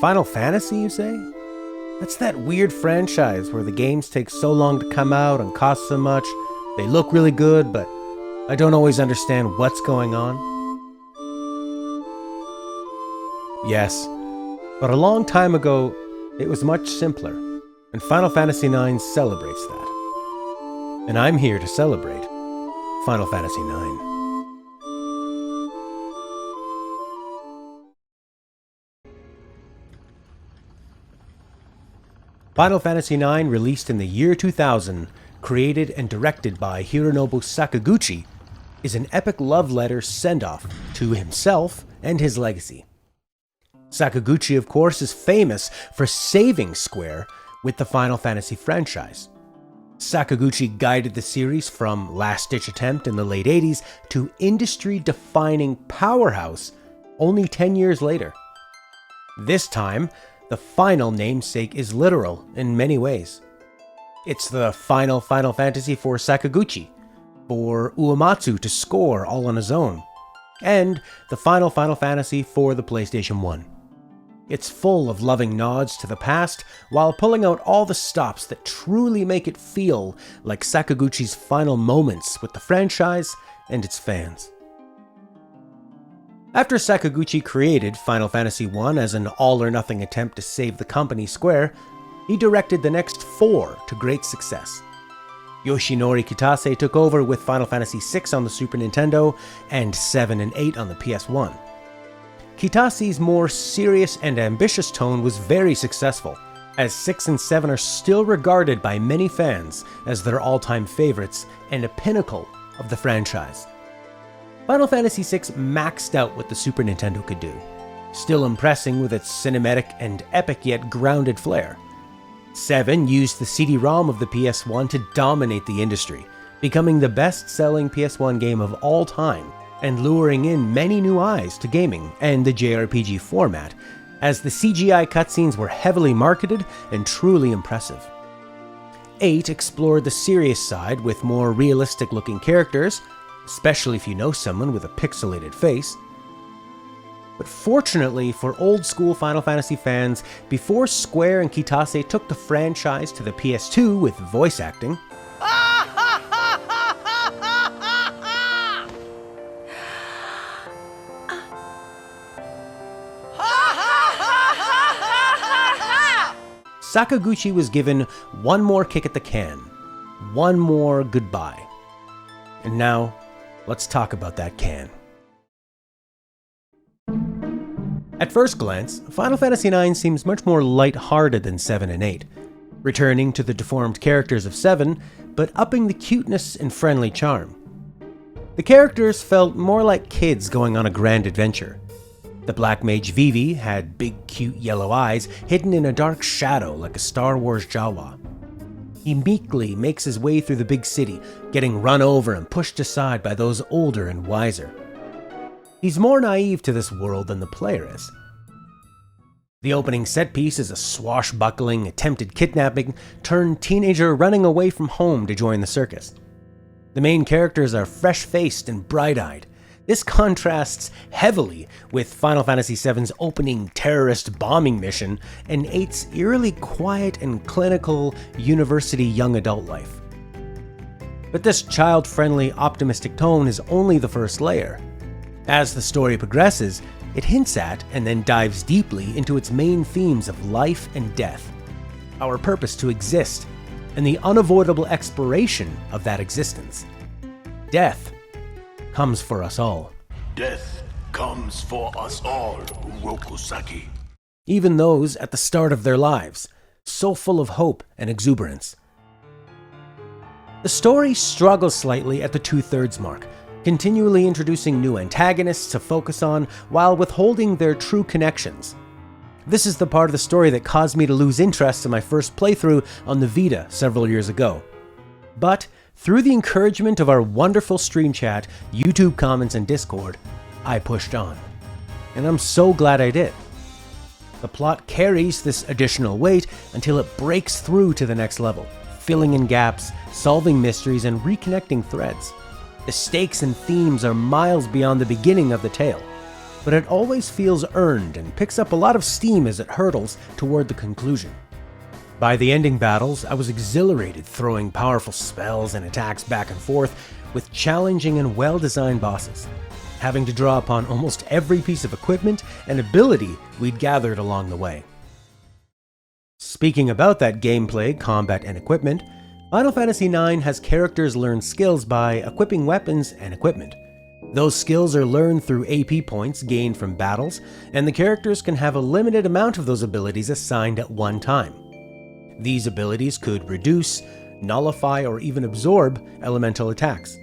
Final Fantasy, you say? That's that weird franchise where the games take so long to come out and cost so much. They look really good, but I don't always understand what's going on. Yes, but a long time ago, it was much simpler, and Final Fantasy IX celebrates that. And I'm here to celebrate Final Fantasy IX. Final Fantasy IX, released in the year 2000, created and directed by Hironobu Sakaguchi, is an epic love letter send-off to himself and his legacy. Sakaguchi, of course, is famous for saving Square with the Final Fantasy franchise. Sakaguchi guided the series from last-ditch attempt in the late 80s to industry-defining powerhouse only 10 years later. This time, the final namesake is literal in many ways. It's the final Final Fantasy for Sakaguchi, for Uematsu to score all on his own, and the final Final Fantasy for the PlayStation 1. It's full of loving nods to the past while pulling out all the stops that truly make it feel like Sakaguchi's final moments with the franchise and its fans. After Sakaguchi created Final Fantasy I as an all-or-nothing attempt to save the company Square, he directed the next 4 to great success. Yoshinori Kitase took over with Final Fantasy VI on the Super Nintendo and 7 and 8 on the PS1. Kitase's more serious and ambitious tone was very successful, as 6 and 7 are still regarded by many fans as their all-time favorites and a pinnacle of the franchise. Final Fantasy VI maxed out what the Super Nintendo could do, still impressing with its cinematic and epic yet grounded flair. 7 used the CD-ROM of the PS1 to dominate the industry, becoming the best-selling PS1 game of all time, and luring in many new eyes to gaming and the JRPG format, as the CGI cutscenes were heavily marketed and truly impressive. 8 explored the serious side with more realistic-looking characters, especially if you know someone with a pixelated face. But fortunately for old-school Final Fantasy fans, before Square and Kitase took the franchise to the PS2 with voice acting, Sakaguchi was given one more kick at the can, one more goodbye. And now, let's talk about that can. At first glance, Final Fantasy IX seems much more light-hearted than 7 and 8, returning to the deformed characters of 7, but upping the cuteness and friendly charm. The characters felt more like kids going on a grand adventure. The Black Mage Vivi had big, cute yellow eyes hidden in a dark shadow like a Star Wars Jawa. He meekly makes his way through the big city, getting run over and pushed aside by those older and wiser. He's more naive to this world than the player is. The opening set piece is a swashbuckling, attempted kidnapping turned teenager running away from home to join the circus. The main characters are fresh-faced and bright-eyed. This contrasts heavily with Final Fantasy VII's opening terrorist bombing mission and 8's eerily quiet and clinical university young adult life. But this child-friendly, optimistic tone is only the first layer. As the story progresses, it hints at and then dives deeply into its main themes of life and death, our purpose to exist, and the unavoidable expiration of that existence. Death comes for us all. Death comes for us all, Urokusaki. Even those at the start of their lives, so full of hope and exuberance. The story struggles slightly at the 2/3 mark, continually introducing new antagonists to focus on while withholding their true connections. This is the part of the story that caused me to lose interest in my first playthrough on the Vita several years ago. But through the encouragement of our wonderful stream chat, YouTube comments, and Discord, I pushed on. And I'm so glad I did. The plot carries this additional weight until it breaks through to the next level, filling in gaps, solving mysteries, and reconnecting threads. The stakes and themes are miles beyond the beginning of the tale. but it always feels earned and picks up a lot of steam as it hurtles toward the conclusion. By the ending battles, I was exhilarated throwing powerful spells and attacks back and forth with challenging and well-designed bosses, having to draw upon almost every piece of equipment and ability we'd gathered along the way. Speaking about that gameplay, combat, and equipment, Final Fantasy IX has characters learn skills by equipping weapons and equipment. Those skills are learned through AP points gained from battles, and the characters can have a limited amount of those abilities assigned at one time. These abilities could reduce, nullify, or even absorb elemental attacks,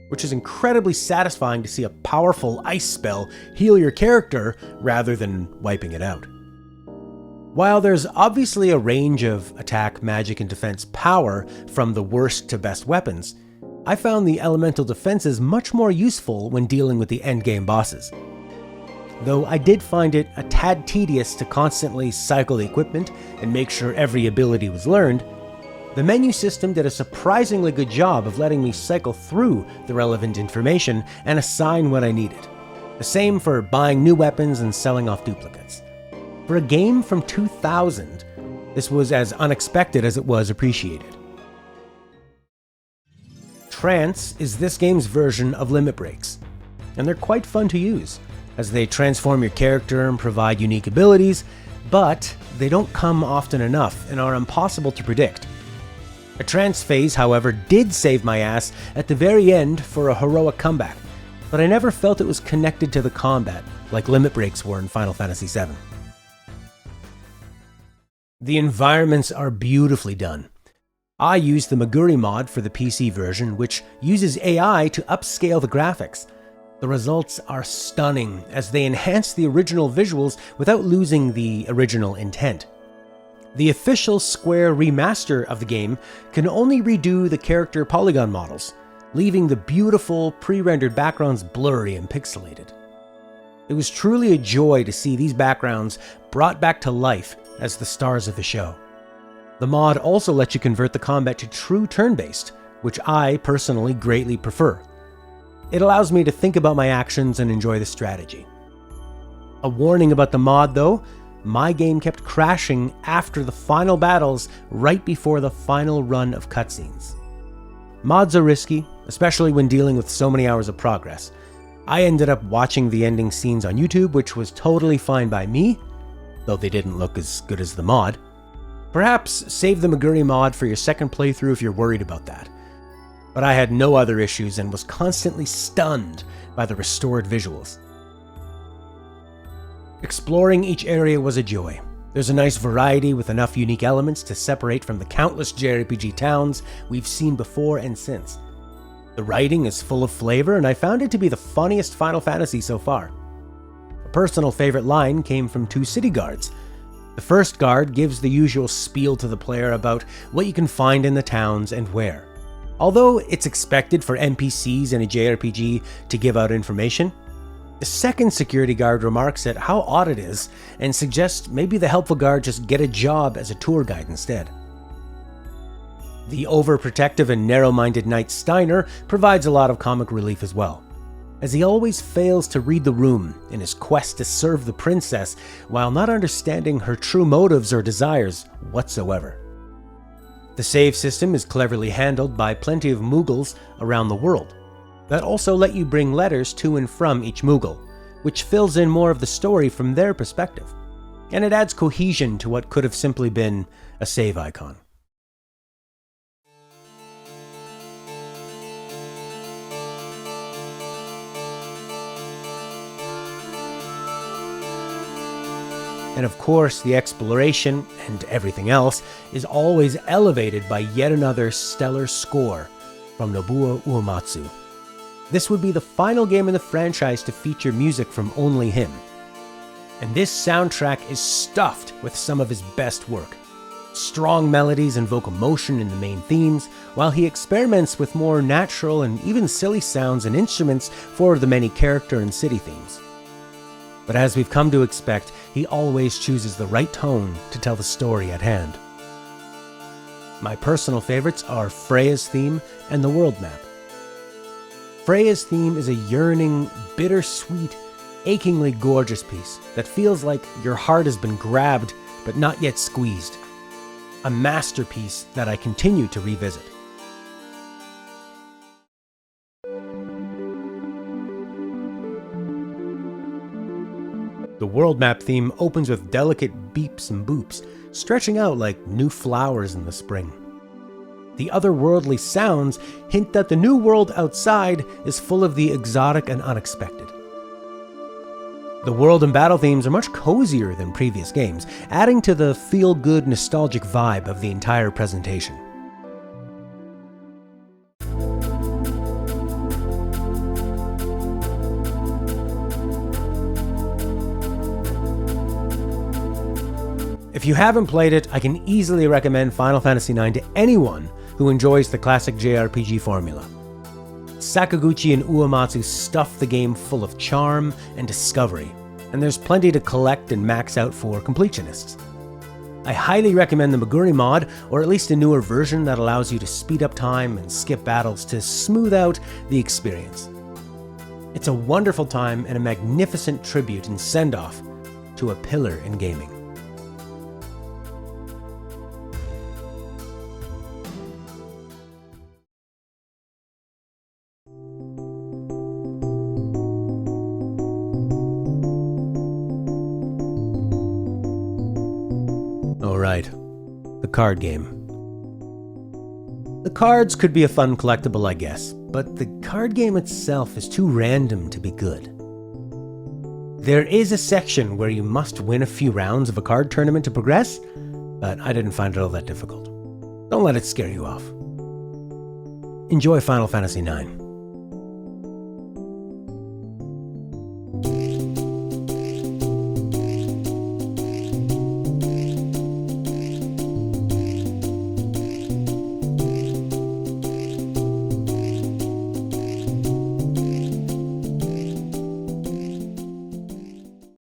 which is incredibly satisfying to see a powerful ice spell heal your character rather than wiping it out. While there's obviously a range of attack, magic, and defense power from the worst to best weapons, I found the elemental defenses much more useful when dealing with the endgame bosses. Though I did find it a tad tedious to constantly cycle the equipment and make sure every ability was learned, the menu system did a surprisingly good job of letting me cycle through the relevant information and assign what I needed. The same for buying new weapons and selling off duplicates. For a game from 2000, this was as unexpected as it was appreciated. Trance is this game's version of limit breaks, and they're quite fun to use, as they transform your character and provide unique abilities, but they don't come often enough and are impossible to predict. A trance phase, however, did save my ass at the very end for a heroic comeback, but I never felt it was connected to the combat like limit breaks were in Final Fantasy VII. The environments are beautifully done. I used the Maguri mod for the PC version, which uses AI to upscale the graphics. The results are stunning as they enhance the original visuals without losing the original intent. The official Square remaster of the game can only redo the character polygon models, leaving the beautiful pre-rendered backgrounds blurry and pixelated. It was truly a joy to see these backgrounds brought back to life as the stars of the show. The mod also lets you convert the combat to true turn-based, which I personally greatly prefer. It allows me to think about my actions and enjoy the strategy. A warning about the mod though, my game kept crashing after the final battles right before the final run of cutscenes. Mods are risky, especially when dealing with so many hours of progress. I ended up watching the ending scenes on YouTube, which was totally fine by me, though they didn't look as good as the mod. Perhaps save the Maguri mod for your second playthrough if you're worried about that. But I had no other issues and was constantly stunned by the restored visuals. Exploring each area was a joy. There's a nice variety with enough unique elements to separate from the countless JRPG towns we've seen before and since. The writing is full of flavor, and I found it to be the funniest Final Fantasy so far. A personal favorite line came from two city guards. The first guard gives the usual spiel to the player about what you can find in the towns and where. Although it's expected for NPCs in a JRPG to give out information, the second security guard remarks at how odd it is and suggests maybe the helpful guard just get a job as a tour guide instead. The overprotective and narrow-minded Knight Steiner provides a lot of comic relief as well, as he always fails to read the room in his quest to serve the princess while not understanding her true motives or desires whatsoever. The save system is cleverly handled by plenty of Moogles around the world that also let you bring letters to and from each Moogle, which fills in more of the story from their perspective, and it adds cohesion to what could have simply been a save icon. And of course, the exploration and everything else is always elevated by yet another stellar score from Nobuo Uematsu. This would be the final game in the franchise to feature music from only him. And this soundtrack is stuffed with some of his best work. Strong melodies and vocal motion in the main themes, while he experiments with more natural and even silly sounds and instruments for the many character and city themes. But as we've come to expect, he always chooses the right tone to tell the story at hand. My personal favorites are Freya's theme and the world map. Freya's theme is a yearning, bittersweet, achingly gorgeous piece that feels like your heart has been grabbed but not yet squeezed. A masterpiece that I continue to revisit. The world map theme opens with delicate beeps and boops, stretching out like new flowers in the spring. The otherworldly sounds hint that the new world outside is full of the exotic and unexpected. The world and battle themes are much cozier than previous games, adding to the feel-good, nostalgic vibe of the entire presentation. If you haven't played it, I can easily recommend Final Fantasy IX to anyone who enjoys the classic JRPG formula. Sakaguchi and Uematsu stuff the game full of charm and discovery, and there's plenty to collect and max out for completionists. I highly recommend the Meguri mod, or at least a newer version that allows you to speed up time and skip battles to smooth out the experience. It's a wonderful time and a magnificent tribute and send-off to a pillar in gaming. Alright, the card game. The cards could be a fun collectible, I guess, but the card game itself is too random to be good. There is a section where you must win a few rounds of a card tournament to progress, but I didn't find it all that difficult. Don't let it scare you off. Enjoy Final Fantasy IX.